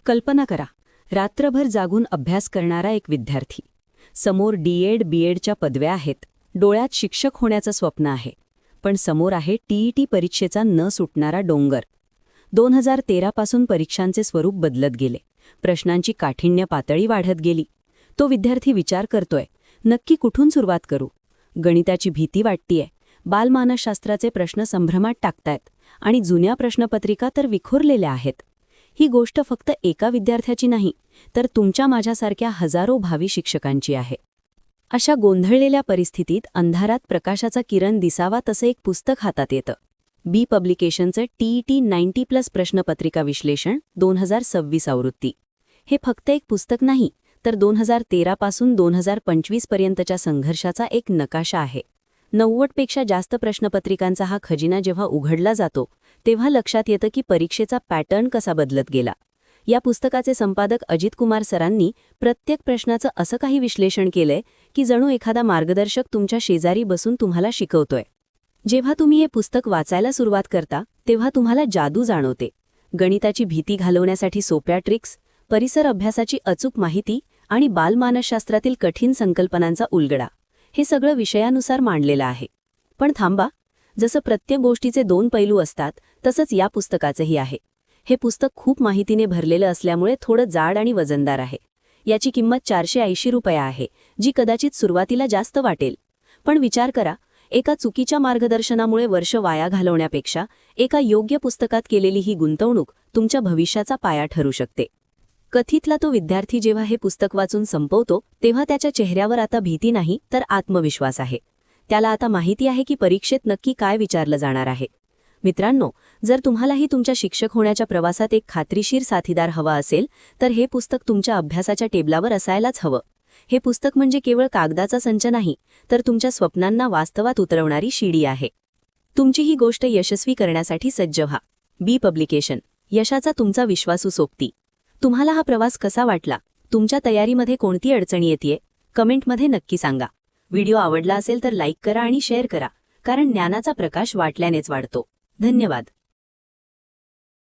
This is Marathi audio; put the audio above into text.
कल्पना करा, रात्रभर जागून अभ्यास करणारा एक विद्यार्थी. समोर डी.एड. बी.एडच्या पदव्या आहेत, डोळ्यात शिक्षक होण्याचं स्वप्न आहे. पण समोर आहे टी.ई.टी. परीक्षेचा न सुटणारा डोंगर. 2013 पासून परीक्षांचे स्वरूप बदलत गेले, प्रश्नांची काठिण्य पातळी वाढत गेली. तो विद्यार्थी विचार करतोय, नक्की कुठून सुरुवात करू? गणिताची भीती वाटतीये, बालमानसशास्त्राचे प्रश्न संभ्रमात टाकतायत आणि जुन्या प्रश्नपत्रिका तर विखुरलेल्या आहेत. ही गोष्ट फक्त एका विद्यार्थ्याची नाही, तर तुमच्या माझ्यासारख्या हजारो भावी शिक्षकांची आहे. अशा गोंधळलेल्या परिस्थितीत अंधारात प्रकाशाचा किरण दिसावा तसं एक पुस्तक हातात येतं. बी पब्लिकेशनचं टी.ई.टी. 90+ प्रश्नपत्रिका विश्लेषण 2026 आवृत्ती. हे फक्त एक पुस्तक नाही, तर 2013 पासून 2025 पर्यंतच्या संघर्षाचा एक नकाशा आहे. 90पेक्षा जास्त प्रश्नपत्रिकांचा हा खजिना जेव्हा उघडला जातो, तेव्हा लक्षात येतं की परीक्षेचा पॅटर्न कसा बदलत गेला. या पुस्तकाचे संपादक अजित कुमार सरांनी प्रत्येक प्रश्नाचं असं काही विश्लेषण केलंय की जणू एखादा मार्गदर्शक तुमच्या शेजारी बसून तुम्हाला शिकवतोय. जेव्हा तुम्ही हे पुस्तक वाचायला सुरुवात करता, तेव्हा तुम्हाला जादू जाणवते. गणिताची भीती घालवण्यासाठी सोप्या ट्रिक्स, परिसर अभ्यासाची अचूक माहिती आणि बालमानसशास्त्रातील कठीण संकल्पनांचा उलगडा, हे सगळं विषयानुसार मांडलेलं आहे. पण थांबा, जसं प्रत्येक गोष्टीचे 2 पैलू असतात, तसंच या पुस्तकाचंही आहे. हे पुस्तक खूप माहितीने भरलेलं असल्यामुळे थोडं जाड आणि वजनदार आहे. याची किंमत 480 रुपये आहे, जी कदाचित सुरुवातीला जास्त वाटेल. पण विचार करा, एका चुकीच्या मार्गदर्शनामुळे वर्ष वाया घालवण्यापेक्षा एका योग्य पुस्तकात केलेली ही गुंतवणूक तुमच्या भविष्याचा पाया ठरू शकते. कथितला तो विद्यार्थी जेव्हा हे पुस्तक वाचून संपवतो, तेव्हा त्याच्या चेहऱ्यावर आता भीती नाही, तर आत्मविश्वास आहे. त्याला आता माहिती आहे की परीक्षेत नक्की काय विचारलं जाणार आहे. मित्रांनो, जर तुम्हालाही तुमच्या शिक्षक होण्याच्या प्रवासात एक खात्रीशीर साथीदार हवा असेल, तर हे पुस्तक तुमच्या अभ्यासाच्या टेबलावर असायलाच हवं. हे पुस्तक म्हणजे केवळ कागदाचा संच नाही, तर तुमच्या स्वप्नांना वास्तवात उतरवणारी शिडी आहे. तुमची ही गोष्ट यशस्वी करण्यासाठी सज्ज व्हा. बी पब्लिकेशन, यशाचा तुमचा विश्वासू सोबती. तुम्हाला हा प्रवास कसा वाटला? तुमच्या तयारीमध्ये कोणती अडचणी येतेय? कमेंटमध्ये नक्की सांगा. व्हिडिओ आवडला असेल तर लाईक करा आणि शेअर करा, कारण ज्ञानाचा प्रकाश वाटल्यानेच वाढतो. धन्यवाद.